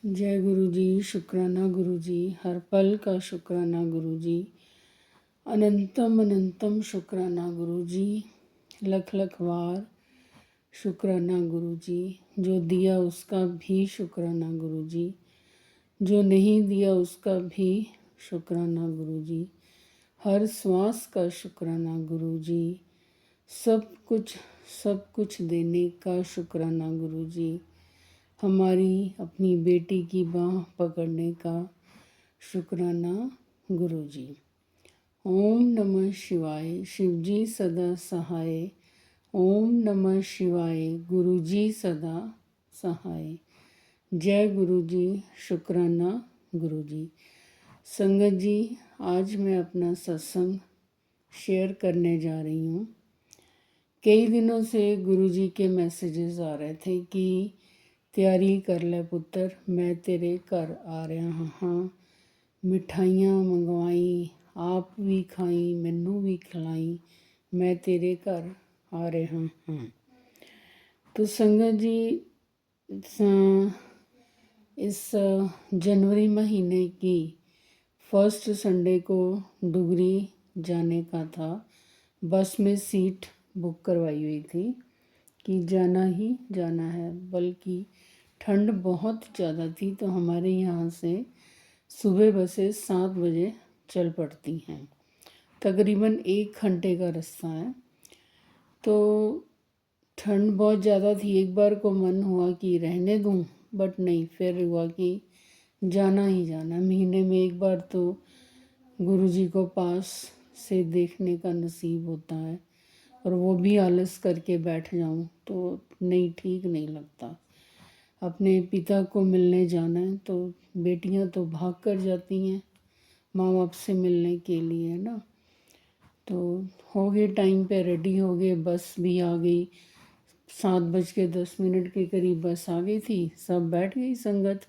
जय गुरु जी। शुक्राना गुरु जी, हर पल का शुक्राना गुरु जी, अनंतम अनंतम शुक्राना गुरु जी, लख लख बार शुक्राना गुरु जी। जो दिया उसका भी शुक्राना गुरु जी, जो नहीं दिया उसका भी शुक्राना गुरु जी, हर श्वास का शुक्राना गुरु जी, सब कुछ देने का शुक्राना गुरु जी, हमारी अपनी बेटी की बाह पकड़ने का शुक्राना गुरु जी। ओम नमः शिवाय, शिव जी सदा सहाय। ओम नमः शिवाय, गुरु जी सदा सहाय। जय गुरु जी, शुक्राना गुरु जी। संगत जी, आज मैं अपना सत्संग शेयर करने जा रही हूँ। कई दिनों से गुरु जी के मैसेजेस आ रहे थे कि तैयारी कर ले पुत्र, मैं तेरे घर आ रहा हाँ। मिठाइयाँ मंगवाई, आप भी खाई, मैनू भी खिलाई, मैं तेरे घर आ रहा हाँ। तो संगत जी, इस जनवरी महीने की फर्स्ट संडे को डुगरी जाने का था। बस में सीट बुक करवाई हुई थी कि जाना ही जाना है, बल्कि ठंड बहुत ज़्यादा थी तो हमारे यहाँ से सुबह बसें 7 बजे चल पड़ती हैं। तकरीबन 1 घंटे का रास्ता है। तो ठंड बहुत ज़्यादा थी। एक बार को मन हुआ कि रहने दूँ, बट नहीं, फिर हुआ कि जाना ही जाना। महीने में एक बार तो गुरुजी को पास से देखने का नसीब होता है, और वो भी आलस करके बैठ जाऊं तो नहीं, ठीक नहीं लगता। अपने पिता को मिलने जाना है तो बेटियां तो भाग कर जाती हैं माँ बाप से मिलने के लिए ना। तो हो गए टाइम पे, रेडी हो गए, बस भी आ गई। 7:10 के करीब बस आ गई थी। सब बैठ गई संगत,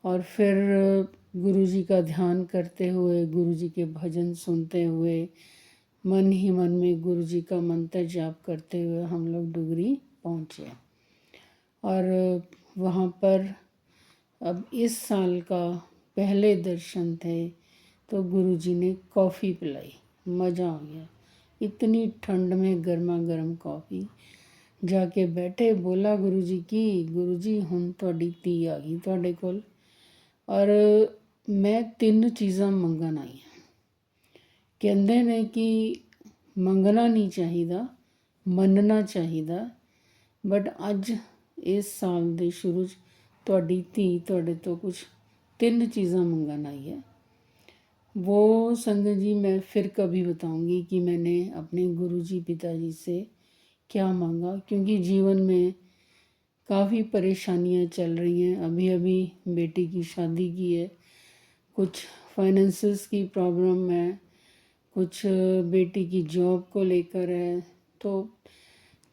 और फिर गुरुजी का ध्यान करते हुए, गुरुजी के भजन सुनते हुए, मन ही मन में गुरुजी का मंत्र जाप करते हुए हम लोग डुगरी पहुँचे। और वहाँ पर अब इस साल का पहले दर्शन थे तो गुरुजी ने कॉफ़ी पिलाई। मज़ा आ गया। इतनी ठंड में गर्मा गर्म कॉफ़ी। जाके बैठे, बोला गुरुजी की, गुरुजी हुण तुहाडी धी आ गई तुहाडे कोल, और मैं 3 चीज़ां मंगन आई हाँ। कहते ने कि मंगना नहीं चाहिदा, मनना चाहिदा। बट अज इस साल के शुरू तुहाडी धी तुहाडे तो कुछ 3 चीज़ां मंगन आई है। वो संगत जी मैं फिर कभी बताऊंगी कि मैंने अपने गुरुजी पिताजी से क्या मांगा, क्योंकि जीवन में काफ़ी परेशानियां चल रही हैं। अभी अभी बेटी की शादी की है, कुछ फाइनेंसेस की प्रॉब्लम है, कुछ बेटी की जॉब को लेकर है। तो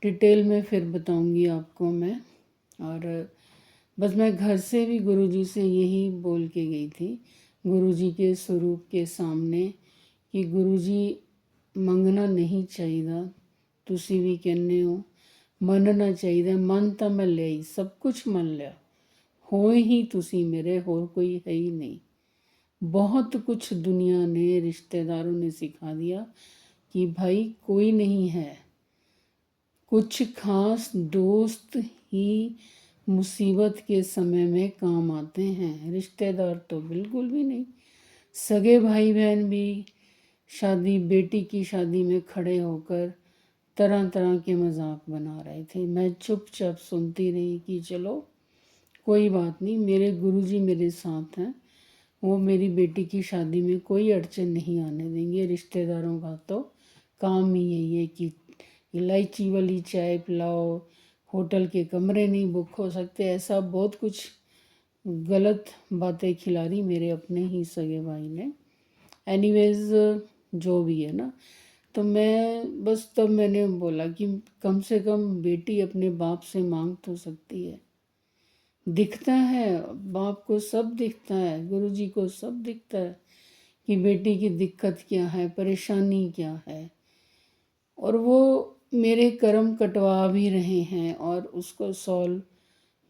डिटेल में फिर बताऊंगी आपको मैं। और बस मैं घर से भी गुरुजी से यही बोल के गई थी, गुरुजी के स्वरूप के सामने, कि गुरुजी मंगना नहीं चाहिए, तुसी भी कहने हो मनना चाहिए। मन तो मैं लिया ही, सब कुछ मन लिया, हो ही तुसी मेरे, होर कोई है ही नहीं। बहुत कुछ दुनिया ने, रिश्तेदारों ने सिखा दिया कि भाई कोई नहीं है। कुछ खास दोस्त ही मुसीबत के समय में काम आते हैं, रिश्तेदार तो बिल्कुल भी नहीं। सगे भाई बहन भी शादी, बेटी की शादी में खड़े होकर तरह तरह के मजाक बना रहे थे। मैं चुपचाप सुनती रही कि चलो कोई बात नहीं, मेरे गुरुजी मेरे साथ हैं, वो मेरी बेटी की शादी में कोई अड़चन नहीं आने देंगे। रिश्तेदारों का तो काम ही यही है कि इलायची वाली चाय पिलाओ, होटल के कमरे नहीं बुक हो सकते, ऐसा बहुत कुछ गलत बातें खिला मेरे अपने ही सगे भाई ने। एनीवेज, जो भी है ना, तो मैं बस तब मैंने बोला कि कम से कम बेटी अपने बाप से मांग तो सकती है। दिखता है बाप को, सब दिखता है, गुरुजी को सब दिखता है कि बेटी की दिक्कत क्या है, परेशानी क्या है। और वो मेरे कर्म कटवा भी रहे हैं और उसको सॉल्व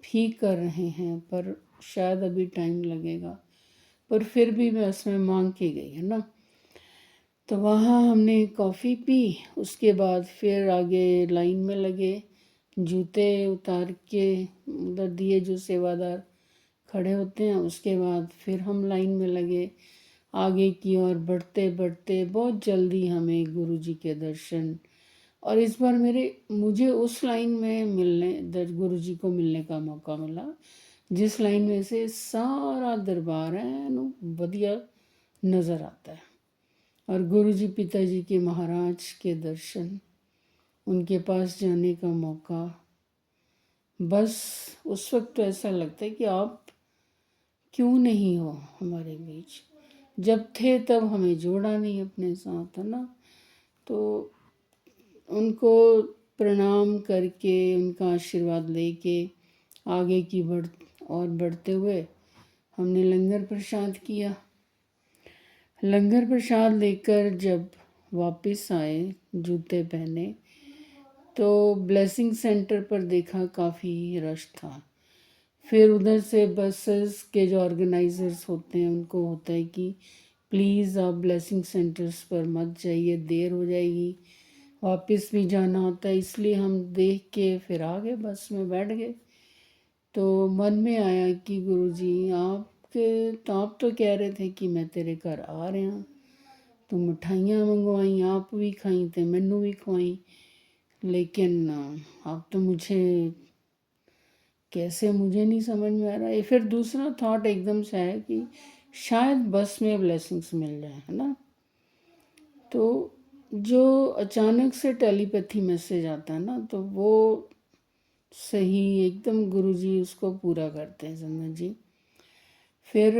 भी कर रहे हैं, पर शायद अभी टाइम लगेगा, पर फिर भी मैं उसमें मांग के गई है ना। तो वहाँ हमने कॉफ़ी पी, उसके बाद फिर आगे लाइन में लगे, जूते उतार के उधर दिए जो सेवादार खड़े होते हैं, उसके बाद फिर हम लाइन में लगे आगे की ओर बढ़ते बढ़ते बहुत जल्दी हमें गुरुजी के दर्शन। और इस बार मुझे उस लाइन में गुरुजी को मिलने का मौका मिला जिस लाइन में से सारा दरबार है नु बढ़िया नज़र आता है। और गुरुजी पिताजी के महाराज के दर्शन, उनके पास जाने का मौका, बस उस वक्त तो ऐसा लगता है कि आप क्यों नहीं हो हमारे बीच, जब थे तब हमें जोड़ा नहीं अपने साथ, है ना। तो उनको प्रणाम करके उनका आशीर्वाद लेके आगे की बढ़ते हुए हमने लंगर प्रसाद किया। लंगर प्रसाद लेकर जब वापस आए जूते पहने तो ब्लेसिंग सेंटर पर देखा काफ़ी रश था। फिर उधर से बसेस के जो ऑर्गेनाइजर्स होते हैं उनको होता है कि प्लीज़ आप ब्लेसिंग सेंटर्स पर मत जाइए, देर हो जाएगी, वापस भी जाना होता है। इसलिए हम देख के फिर आ गए, बस में बैठ गए। तो मन में आया कि गुरुजी आप तो कह रहे थे कि मैं तेरे घर आ रहा हूँ, तो मिठाइयाँ मंगवाई, आप भी खाई तो मैनू भी खवाई, लेकिन आप तो मुझे नहीं समझ में आ रहा है। फिर दूसरा थॉट एकदम से है कि शायद बस में ब्लेसिंग्स मिल जाए, है ना। तो जो अचानक से टेलीपैथी मैसेज आता है ना, तो वो सही एकदम गुरुजी उसको पूरा करते हैं संगत जी। फिर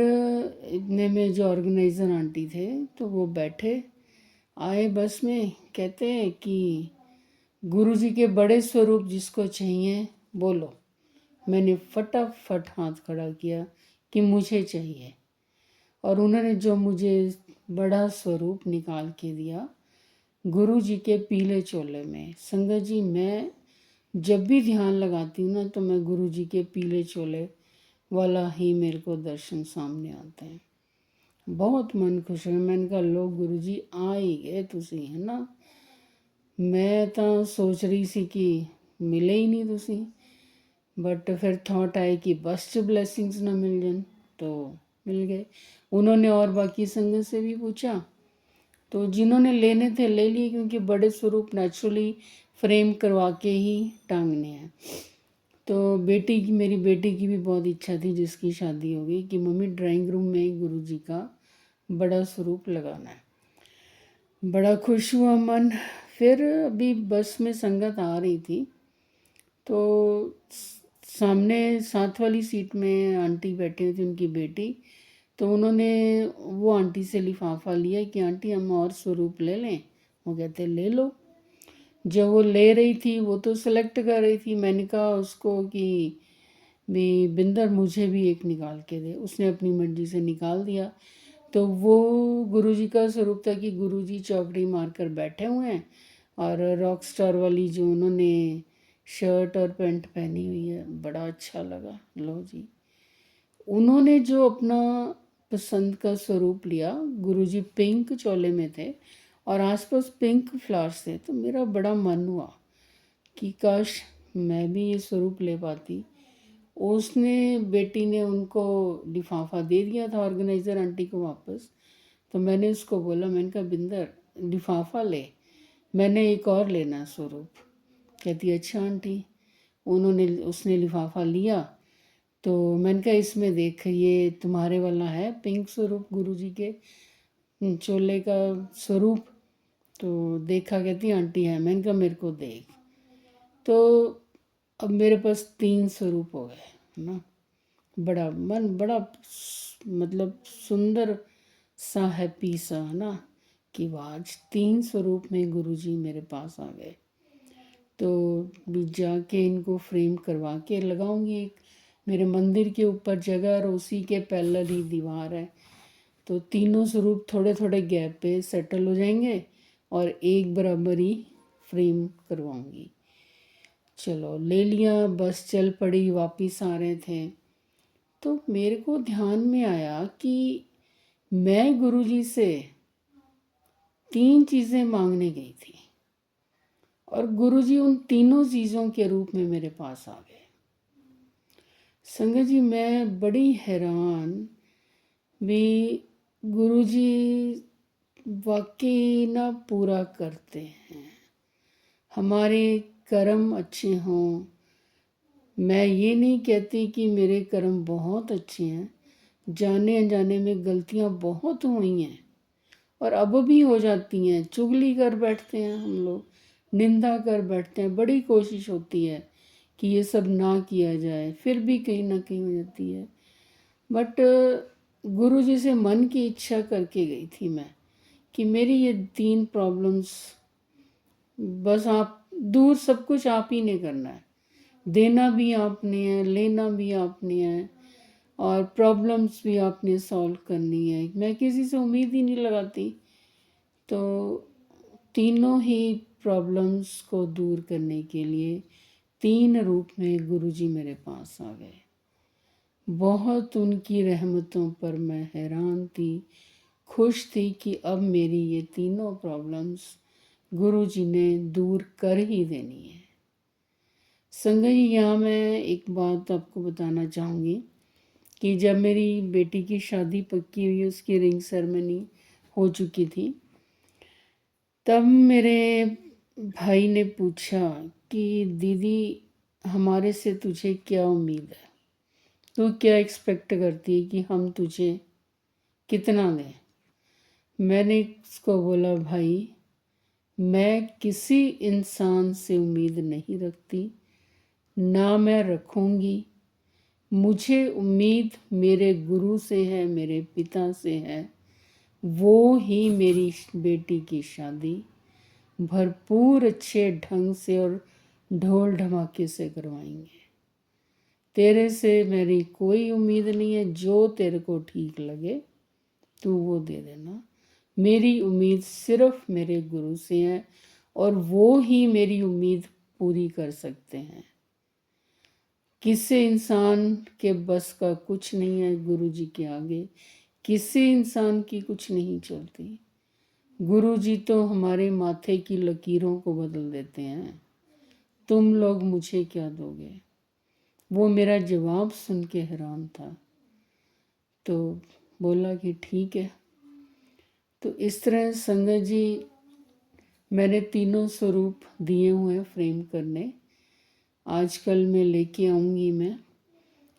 इतने में जो ऑर्गेनाइज़र आंटी थे तो वो बैठे आए बस में, कहते हैं कि गुरुजी के बड़े स्वरूप जिसको चाहिए बोलो। मैंने फटाफट हाथ खड़ा किया कि मुझे चाहिए, और उन्होंने जो मुझे बड़ा स्वरूप निकाल के दिया गुरुजी के पीले चोले में। संगत जी, मैं जब भी ध्यान लगाती हूँ ना तो मैं गुरुजी के पीले चोले वाला ही मेरे को दर्शन सामने आते हैं। बहुत मन खुश है। मैंने कहा लो गुरुजी आ ही गए तुसी, है ना। मैं तो सोच रही सी कि मिले ही नहीं तुसी, बट फिर थॉट आए कि बस च ब्लेसिंग्स ना मिल जाए, तो मिल गए। उन्होंने और बाकी संगत से भी पूछा, तो जिन्होंने लेने थे ले लिए, क्योंकि बड़े स्वरूप नेचुरली फ्रेम करवा के ही टांगने हैं। तो मेरी बेटी की भी बहुत इच्छा थी, जिसकी शादी हो गई, कि मम्मी ड्राइंग रूम में गुरुजी का बड़ा स्वरूप लगाना है। बड़ा खुश हुआ मन। फिर अभी बस में संगत आ रही थी, तो सामने साथ वाली सीट में आंटी बैठी हुई थी, उनकी बेटी। तो उन्होंने वो आंटी से लिफाफा लिया कि आंटी हम और स्वरूप ले लें। वो कहते ले लो। जब वो ले रही थी वो तो सेलेक्ट कर रही थी, मैंने कहा उसको कि भी बिंदर मुझे भी एक निकाल के दे। उसने अपनी मर्जी से निकाल दिया। तो वो गुरुजी का स्वरूप था कि गुरुजी चौकड़ी मारकर बैठे हुए हैं, और रॉक स्टार वाली जो उन्होंने शर्ट और पैंट पहनी हुई है, बड़ा अच्छा लगा। लो जी, उन्होंने जो अपना पसंद का स्वरूप लिया, गुरुजी पिंक चोले में थे और आसपास पिंक फ्लावर्स थे, तो मेरा बड़ा मन हुआ कि काश मैं भी ये स्वरूप ले पाती। उसने बेटी ने उनको लिफाफा दे दिया था ऑर्गेनाइज़र आंटी को वापस। तो मैंने उसको बोला, मैंने कहा बिंदर लिफाफा ले, मैंने एक और लेना स्वरूप। कहती अच्छा आंटी। उसने लिफाफा लिया, तो मैंने कहा इसमें देख ये तुम्हारे वाला है पिंक स्वरूप गुरुजी के चोले का स्वरूप। तो देखा, कहती आंटी है। मैंने कहा मेरे को देख। तो अब मेरे पास 3 स्वरूप हो गए, है ना। बड़ा मतलब सुंदर सा हैप्पी सा, है ना, कि आज 3 स्वरूप में गुरुजी मेरे पास आ गए। तो भी जाके इनको फ्रेम करवा के लगाऊंगी। एक मेरे मंदिर के ऊपर जगह और उसी के पैरेलल ही दीवार है, तो तीनों स्वरूप थोड़े थोड़े गैप पे सेटल हो जाएंगे और एक बराबर ही फ्रेम करवाऊंगी। चलो ले लिया, बस चल पड़ी, वापिस आ रहे थे तो मेरे को ध्यान में आया कि मैं गुरुजी से 3 चीज़ें मांगने गई थी और गुरुजी उन तीनों चीज़ों के रूप में मेरे पास आ गए। संगत जी, मैं बड़ी हैरान भी, गुरुजी वाकई ना पूरा करते हैं। हमारे कर्म अच्छे हों, मैं ये नहीं कहती कि मेरे कर्म बहुत अच्छे हैं, जाने अनजाने में गलतियां बहुत हुई हैं और अब भी हो जाती हैं। चुगली कर बैठते हैं हम लोग, निंदा कर बैठते हैं, बड़ी कोशिश होती है कि ये सब ना किया जाए, फिर भी कहीं ना कहीं हो जाती है। बट गुरु जी से मन की इच्छा करके गई थी मैं कि मेरी ये 3 प्रॉब्लम्स बस आप दूर, सब कुछ आप ही ने करना है, देना भी आपने है, लेना भी आपने है और प्रॉब्लम्स भी आपने सॉल्व करनी है। मैं किसी से उम्मीद ही नहीं लगाती। तो तीनों ही प्रॉब्लम्स को दूर करने के लिए 3 रूप में गुरुजी मेरे पास आ गए। बहुत उनकी रहमतों पर मैं हैरान थी, खुश थी कि अब मेरी ये तीनों प्रॉब्लम्स गुरुजी ने दूर कर ही देनी है। संगत जी, यहाँ मैं एक बात आपको बताना चाहूँगी कि जब मेरी बेटी की शादी पक्की हुई, उसकी रिंग सेरेमनी हो चुकी थी, तब मेरे भाई ने पूछा कि दीदी, हमारे से तुझे क्या उम्मीद है, तू क्या एक्सपेक्ट करती है कि हम तुझे कितना दें। मैंने उसको बोला, भाई मैं किसी इंसान से उम्मीद नहीं रखती, ना मैं रखूँगी। मुझे उम्मीद मेरे गुरु से है, मेरे पिता से है। वो ही मेरी बेटी की शादी भरपूर अच्छे ढंग से और ढोल ढमाके से करवाएंगे। तेरे से मेरी कोई उम्मीद नहीं है, जो तेरे को ठीक लगे तू वो दे देना। मेरी उम्मीद सिर्फ मेरे गुरु से है और वो ही मेरी उम्मीद पूरी कर सकते हैं। किसी इंसान के बस का कुछ नहीं है, गुरु जी के आगे किसी इंसान की कुछ नहीं चलती। गुरु जी तो हमारे माथे की लकीरों को बदल देते हैं। तुम लोग मुझे क्या दोगे? वो मेरा जवाब सुन के हैरान था, तो बोला कि ठीक है। तो इस तरह संगत जी, मैंने तीनों स्वरूप दिए हुए हैं फ्रेम करने। आजकल मैं लेके आऊँगी मैं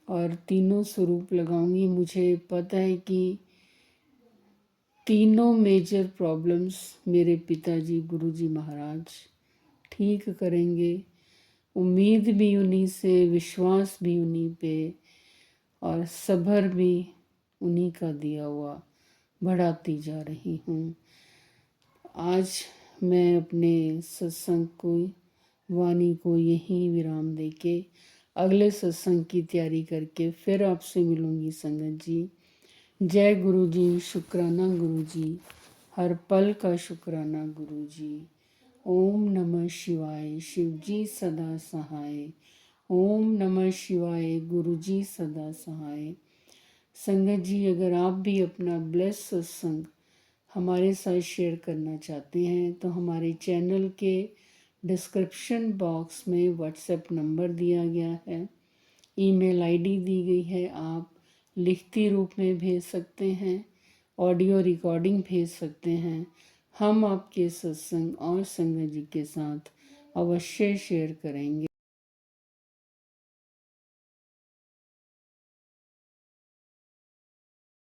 और तीनों स्वरूप लगाऊंगी। मुझे पता है कि तीनों मेजर प्रॉब्लम्स मेरे पिताजी गुरुजी महाराज ठीक करेंगे। उम्मीद भी उन्हीं से, विश्वास भी उन्हीं पे और सब्र भी उन्हीं का दिया हुआ बढ़ाती जा रही हूँ। आज मैं अपने सत्संग को, वाणी को यहीं विराम देके अगले सत्संग की तैयारी करके फिर आपसे मिलूँगी संगत जी। जय गुरु जी, शुक्राना गुरु जी, हर पल का शुक्राना गुरु जी। ओम नमः शिवाय, शिव जी सदा सहाय। ओम नमः शिवाय, गुरु जी सदा सहाय। संगत जी, अगर आप भी अपना ब्लेस सत्संग हमारे साथ शेयर करना चाहते हैं तो हमारे चैनल के डिस्क्रिप्शन बॉक्स में व्हाट्सएप नंबर दिया गया है, ईमेल आईडी दी गई है। आप लिखती रूप में भेज सकते हैं, ऑडियो रिकॉर्डिंग भेज सकते हैं। हम आपके सत्संग और संगत जी के साथ अवश्य शेयर करेंगे।